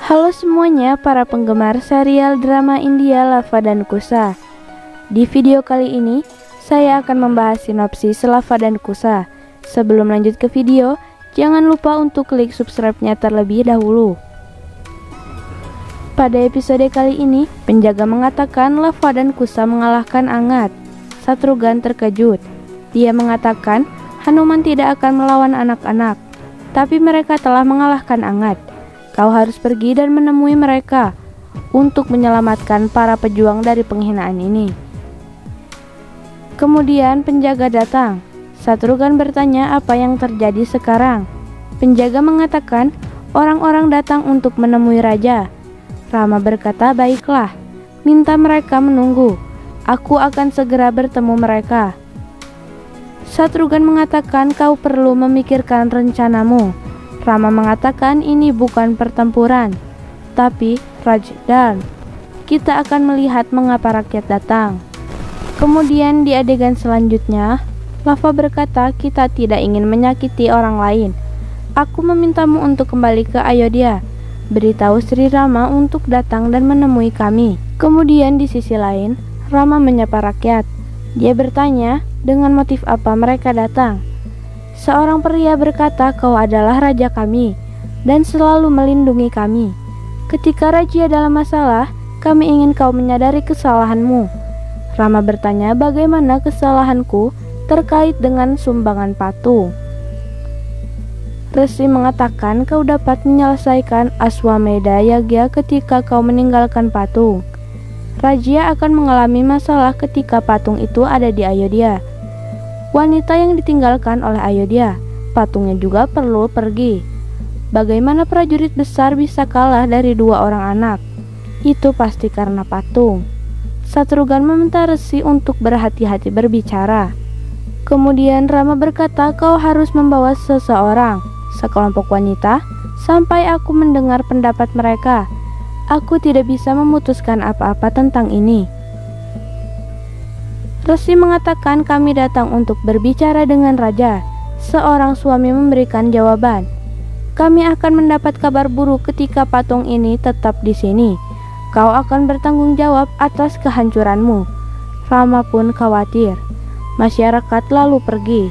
Halo semuanya para penggemar serial drama India Lava dan Kusa. Di video kali ini, saya akan membahas sinopsis Lava dan Kusa. Sebelum lanjut ke video, jangan lupa untuk klik subscribe-nya terlebih dahulu. Pada episode kali ini, penjaga mengatakan Lava dan Kusa mengalahkan Angat. Shatrughan terkejut. Dia mengatakan Hanuman tidak akan melawan anak-anak, tapi mereka telah mengalahkan Angat. Kau harus pergi dan menemui mereka untuk menyelamatkan para pejuang dari penghinaan ini. Kemudian penjaga datang. Shatrughan bertanya apa yang terjadi sekarang. Penjaga mengatakan orang-orang datang untuk menemui raja. Rama berkata, baiklah, minta mereka menunggu. Aku akan segera bertemu mereka. Shatrughan mengatakan kau perlu memikirkan rencanamu. Rama mengatakan ini bukan pertempuran, tapi Rajdan. Kita akan melihat mengapa rakyat datang. Kemudian di adegan selanjutnya, Lava berkata kita tidak ingin menyakiti orang lain. Aku memintamu untuk kembali ke Ayodhya. Beritahu Sri Rama untuk datang dan menemui kami. Kemudian di sisi lain, Rama menyapa rakyat. Dia bertanya dengan motif apa mereka datang. Seorang pria berkata, kau adalah raja kami dan selalu melindungi kami. Ketika raja dalam masalah, kami ingin kau menyadari kesalahanmu. Rama bertanya, bagaimana kesalahanku terkait dengan sumbangan patung? Resi mengatakan, kau dapat menyelesaikan Aswamedha Yagya ketika kau meninggalkan patung. Raja akan mengalami masalah ketika patung itu ada di Ayodhya. Wanita yang ditinggalkan oleh Ayodhya, patungnya juga perlu pergi. Bagaimana prajurit besar bisa kalah dari dua orang anak? Itu pasti karena patung. Shatrughan meminta Resi untuk berhati-hati berbicara. Kemudian Rama berkata, kau harus membawa seseorang, sekelompok wanita, sampai aku mendengar pendapat mereka. Aku tidak bisa memutuskan apa-apa tentang ini. Resi mengatakan kami datang untuk berbicara dengan raja. Seorang suami memberikan jawaban. Kami akan mendapat kabar buruk ketika patung ini tetap di sini. Kau akan bertanggung jawab atas kehancuranmu. Rama pun khawatir. Masyarakat lalu pergi.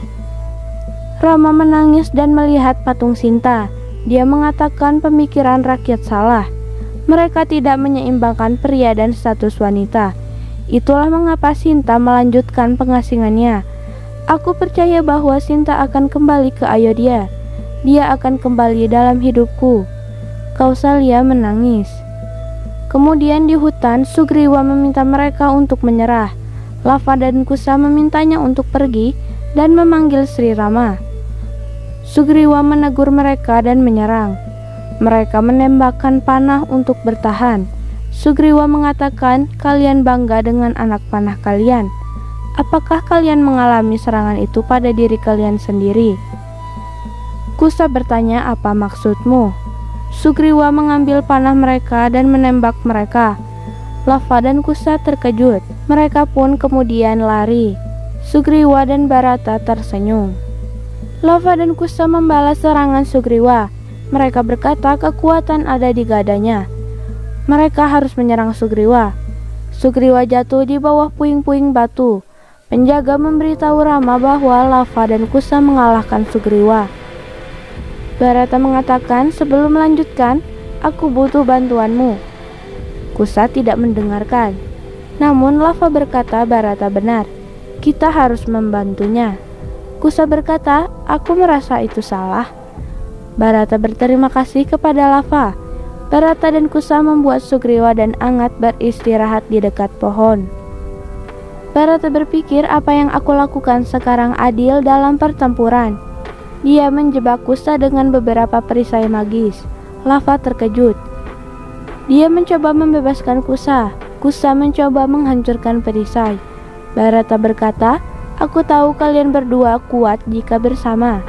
Rama menangis dan melihat patung Sinta. Dia mengatakan pemikiran rakyat salah. Mereka tidak menyeimbangkan pria dan status wanita. Itulah mengapa Sinta melanjutkan pengasingannya. Aku percaya bahwa Sinta akan kembali ke Ayodhya. Dia akan kembali dalam hidupku. Kausalya menangis. Kemudian di hutan, Sugriwa meminta mereka untuk menyerah. Lava dan Kusa memintanya untuk pergi dan memanggil Sri Rama. Sugriwa menegur mereka dan menyerang. Mereka menembakkan panah untuk bertahan. Sugriwa mengatakan, kalian bangga dengan anak panah kalian. Apakah kalian mengalami serangan itu pada diri kalian sendiri? Kusa bertanya, apa maksudmu? Sugriwa mengambil panah mereka dan menembak mereka. Lava dan Kusa terkejut. Mereka pun kemudian lari. Sugriwa dan Bharata tersenyum. Lava dan Kusa membalas serangan Sugriwa. Mereka berkata kekuatan ada di gadanya. Mereka harus menyerang Sugriwa. Sugriwa jatuh di bawah puing-puing batu. Penjaga memberitahu Rama bahwa Lava dan Kusa mengalahkan Sugriwa. Bharata mengatakan, sebelum melanjutkan, aku butuh bantuanmu. Kusa tidak mendengarkan. Namun Lava berkata, Bharata benar. Kita harus membantunya. Kusa berkata, aku merasa itu salah. Bharata berterima kasih kepada Lava. Bharata dan Kusa membuat Sugriwa dan Angat beristirahat di dekat pohon. Bharata berpikir apa yang aku lakukan sekarang adil dalam pertempuran. Dia menjebak Kusa dengan beberapa perisai magis. Lava terkejut. Dia mencoba membebaskan Kusa. Kusa mencoba menghancurkan perisai. Bharata berkata, aku tahu kalian berdua kuat jika bersama.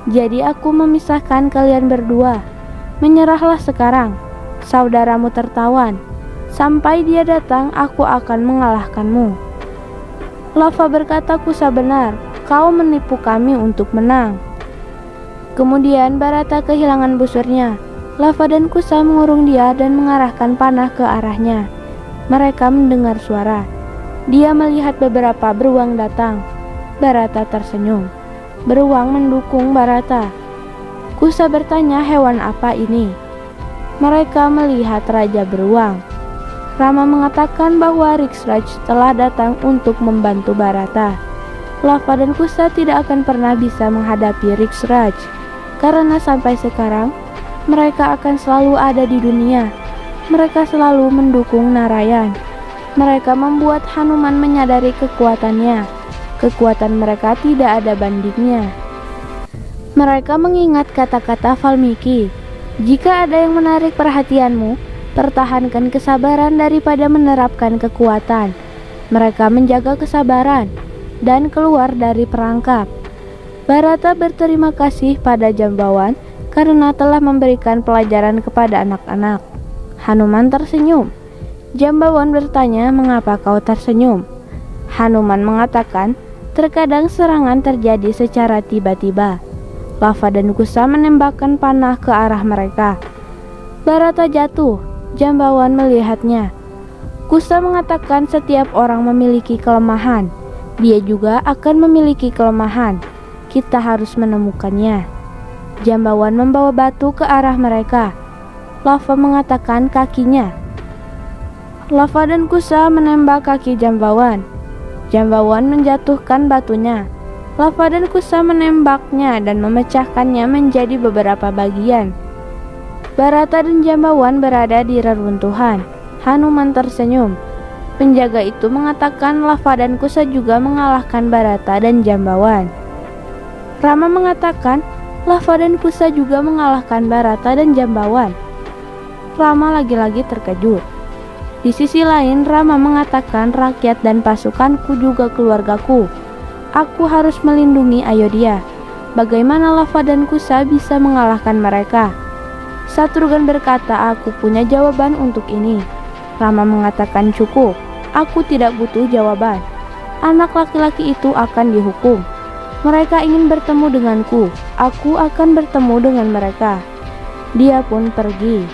Jadi aku memisahkan kalian berdua. Menyerahlah sekarang. Saudaramu tertawan. Sampai dia datang, aku akan mengalahkanmu. Lava berkata, Kusa benar. Kau menipu kami untuk menang. Kemudian Bharata kehilangan busurnya. Lava dan Kusa mengurung dia dan mengarahkan panah ke arahnya. Mereka mendengar suara. Dia melihat beberapa beruang datang. Barata tersenyum. Beruang mendukung Barata. Kusa bertanya, hewan apa ini? Mereka melihat Raja Beruang. Rama mengatakan bahwa Riksraj telah datang untuk membantu Barata. Lava dan Kusa tidak akan pernah bisa menghadapi Riksraj, karena sampai sekarang mereka akan selalu ada di dunia. Mereka selalu mendukung Narayan. Mereka membuat Hanuman menyadari kekuatannya. Kekuatan mereka tidak ada bandingnya. Mereka mengingat kata-kata Valmiki. Jika ada yang menarik perhatianmu, pertahankan kesabaran daripada menerapkan kekuatan. Mereka menjaga kesabaran dan keluar dari perangkap. Barata berterima kasih pada Jambawan karena telah memberikan pelajaran kepada anak-anak. Hanuman tersenyum. Jambawan bertanya, mengapa kau tersenyum? Hanuman mengatakan, terkadang serangan terjadi secara tiba-tiba. Lava dan Kusa menembakkan panah ke arah mereka. Barata jatuh. Jambawan melihatnya. Kusa mengatakan setiap orang memiliki kelemahan. Dia juga akan memiliki kelemahan. Kita harus menemukannya. Jambawan membawa batu ke arah mereka. Lava mengatakan kakinya. Lava dan Kusa menembak kaki Jambawan. Jambawan menjatuhkan batunya. Lava dan Kusa menembaknya dan memecahkannya menjadi beberapa bagian. Barata dan Jambawan berada di reruntuhan. Hanuman tersenyum. Penjaga itu mengatakan Lava dan Kusa juga mengalahkan Barata dan Jambawan. Rama mengatakan Lava dan Kusa juga mengalahkan Barata dan Jambawan. Rama lagi-lagi terkejut. Di sisi lain, Rama mengatakan rakyat dan pasukanku juga keluargaku. Aku harus melindungi Ayodhya. Bagaimana Lava dan Kusa bisa mengalahkan mereka? Satrugan berkata, aku punya jawaban untuk ini. Rama mengatakan cukup. Aku tidak butuh jawaban. Anak laki-laki itu akan dihukum. Mereka ingin bertemu denganku. Aku akan bertemu dengan mereka. Dia pun pergi.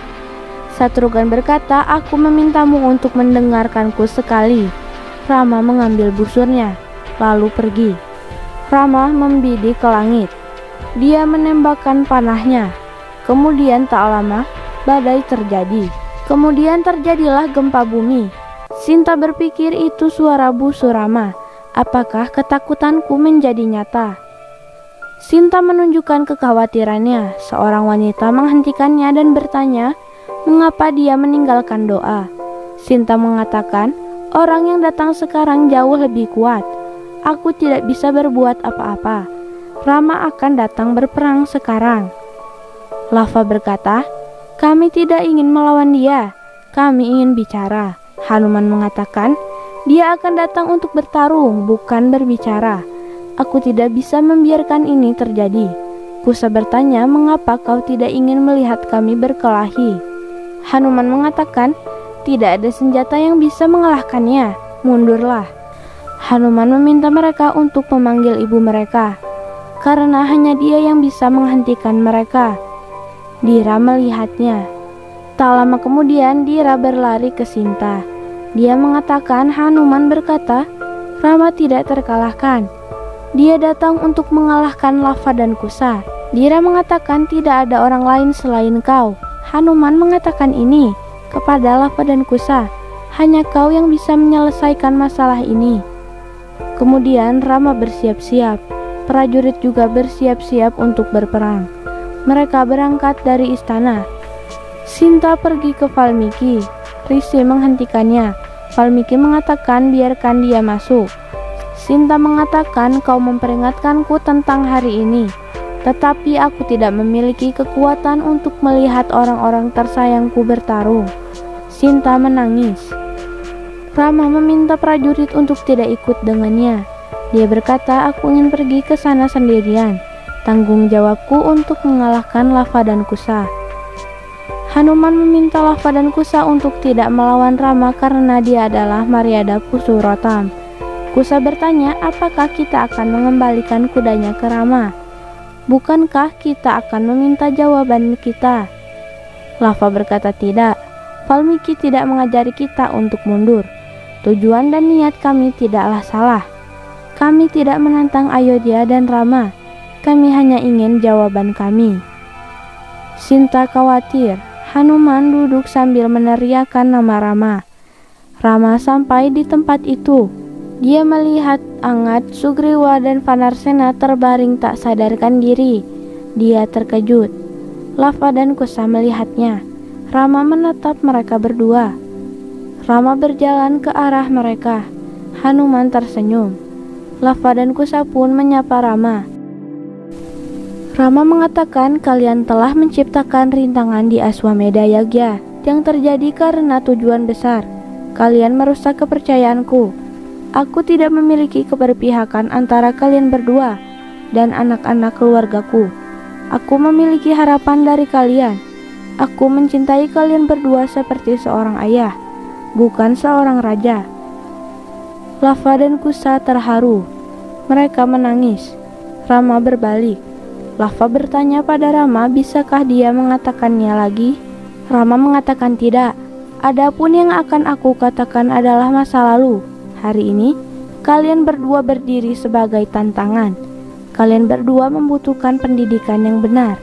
Satrugan berkata, aku memintamu untuk mendengarkanku sekali. Rama mengambil busurnya, lalu pergi. Rama membidik ke langit. Dia menembakkan panahnya. Kemudian tak lama, badai terjadi. Kemudian terjadilah gempa bumi. Sinta berpikir itu suara busur Rama. Apakah ketakutanku menjadi nyata? Sinta menunjukkan kekhawatirannya. Seorang wanita menghentikannya dan bertanya, mengapa dia meninggalkan doa? Sinta mengatakan, orang yang datang sekarang jauh lebih kuat. Aku tidak bisa berbuat apa-apa. Rama akan datang berperang sekarang. Lava berkata, kami tidak ingin melawan dia. Kami ingin bicara. Hanuman mengatakan, dia akan datang untuk bertarung, bukan berbicara. Aku tidak bisa membiarkan ini terjadi. Kusa bertanya, mengapa kau tidak ingin melihat kami berkelahi? Hanuman mengatakan, tidak ada senjata yang bisa mengalahkannya. Mundurlah. Hanuman meminta mereka untuk memanggil ibu mereka, karena hanya dia yang bisa menghentikan mereka. Dira melihatnya. Tak lama kemudian Dira berlari ke Sinta. Dia mengatakan, Hanuman berkata, Rama tidak terkalahkan. Dia datang untuk mengalahkan Lava dan Kusa. Dira mengatakan tidak ada orang lain selain kau. Hanuman mengatakan ini kepada Lava dan Kusa. Hanya kau yang bisa menyelesaikan masalah ini. Kemudian Rama bersiap-siap. Prajurit juga bersiap-siap untuk berperang. Mereka berangkat dari istana. Sinta pergi ke Valmiki. Rishi menghentikannya. Valmiki mengatakan biarkan dia masuk. Sinta mengatakan kau memperingatkanku tentang hari ini, tetapi aku tidak memiliki kekuatan untuk melihat orang-orang tersayangku bertarung. Sinta menangis. Rama meminta prajurit untuk tidak ikut dengannya. Dia berkata, aku ingin pergi ke sana sendirian. Tanggung jawabku untuk mengalahkan Lava dan Kusa. Hanuman meminta Lava dan Kusa untuk tidak melawan Rama karena dia adalah Maryada Purushottam. Kusa bertanya, apakah kita akan mengembalikan kudanya ke Rama? Bukankah kita akan meminta jawaban kita? Lava berkata tidak. Valmiki tidak mengajari kita untuk mundur. Tujuan dan niat kami tidaklah salah. Kami tidak menantang Ayodhya dan Rama. Kami hanya ingin jawaban kami. Sinta khawatir. Hanuman duduk sambil meneriakkan nama Rama. Rama sampai di tempat itu. Dia melihat Angad, Sugriwa dan Vanarsena terbaring tak sadarkan diri. Dia terkejut. Lava dan Kusa melihatnya. Rama menatap mereka berdua. Rama berjalan ke arah mereka. Hanuman tersenyum. Lava dan Kusa pun menyapa Rama. Rama mengatakan, kalian telah menciptakan rintangan di Aswamedha Yagya yang terjadi karena tujuan besar. Kalian merusak kepercayaanku. Aku tidak memiliki keberpihakan antara kalian berdua dan anak-anak keluargaku. Aku memiliki harapan dari kalian. Aku mencintai kalian berdua seperti seorang ayah, bukan seorang raja. Lava dan Kusa terharu. Mereka menangis. Rama berbalik. Lava bertanya pada Rama, bisakah dia mengatakannya lagi? Rama mengatakan tidak. Adapun yang akan aku katakan adalah masa lalu. Hari ini, kalian berdua berdiri sebagai tantangan. Kalian berdua membutuhkan pendidikan yang benar.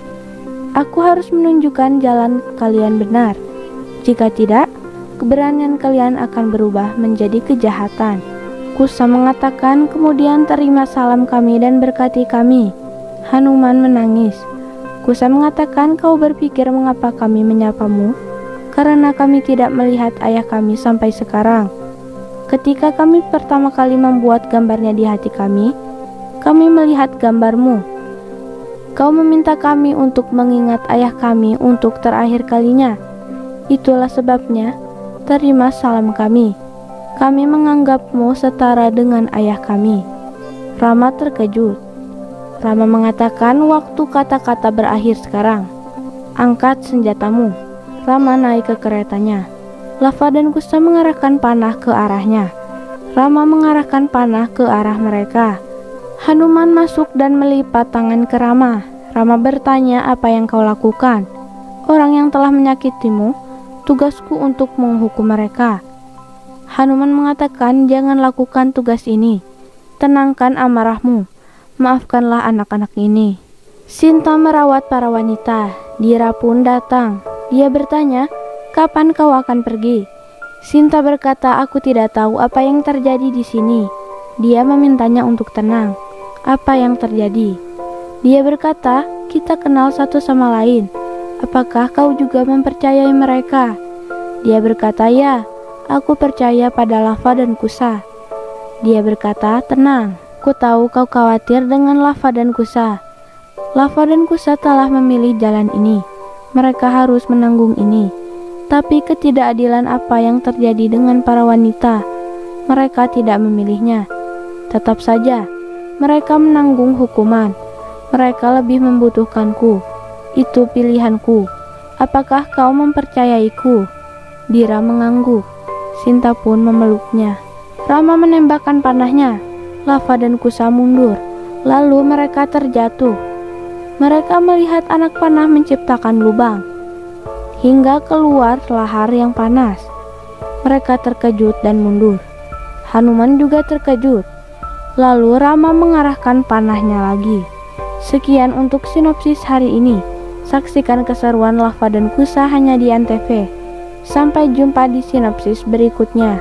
Aku harus menunjukkan jalan kalian benar. Jika tidak, keberanian kalian akan berubah menjadi kejahatan. Kusa mengatakan, kemudian terima salam kami dan berkati kami. Hanuman menangis. Kusa mengatakan, kau berpikir mengapa kami menyapamu? Karena kami tidak melihat ayah kami sampai sekarang. Ketika kami pertama kali membuat gambarnya di hati kami melihat gambarmu. Kau meminta kami untuk mengingat ayah kami untuk terakhir kalinya. Itulah sebabnya, terima salam kami. Kami menganggapmu setara dengan ayah kami. Rama terkejut. Rama mengatakan, waktu kata-kata berakhir sekarang. Angkat senjatamu. Rama naik ke keretanya. Lava dan Kusa mengarahkan panah ke arahnya. Rama mengarahkan panah ke arah mereka. Hanuman masuk dan melipat tangan ke Rama. Rama bertanya, apa yang kau lakukan? Orang yang telah menyakitimu, tugasku untuk menghukum mereka. Hanuman mengatakan, jangan lakukan tugas ini. Tenangkan amarahmu. Maafkanlah anak-anak ini. Sinta merawat para wanita. Dira pun datang. Dia bertanya, kapan kau akan pergi? Sinta berkata, aku tidak tahu apa yang terjadi di sini. Dia memintanya untuk tenang. Apa yang terjadi? Dia berkata, kita kenal satu sama lain. Apakah kau juga mempercayai mereka? Dia berkata, ya, aku percaya pada Lava dan Kusa. Dia berkata, tenang, ku tahu kau khawatir dengan Lava dan Kusa. Lava dan Kusa telah memilih jalan ini. Mereka harus menanggung ini. Tapi ketidakadilan apa yang terjadi dengan para wanita? Mereka tidak memilihnya. Tetap saja, mereka menanggung hukuman. Mereka lebih membutuhkanku. Itu pilihanku. Apakah kau mempercayaiku? Dira mengangguk. Sinta pun memeluknya. Rama menembakkan panahnya. Lava dan Kusa mundur. Lalu mereka terjatuh. Mereka melihat anak panah menciptakan lubang hingga keluar lahar yang panas. Mereka terkejut dan mundur. Hanuman juga terkejut. Lalu Rama mengarahkan panahnya lagi. Sekian untuk sinopsis hari ini. Saksikan keseruan Lava dan Kusa hanya di Antv. Sampai jumpa di sinopsis berikutnya.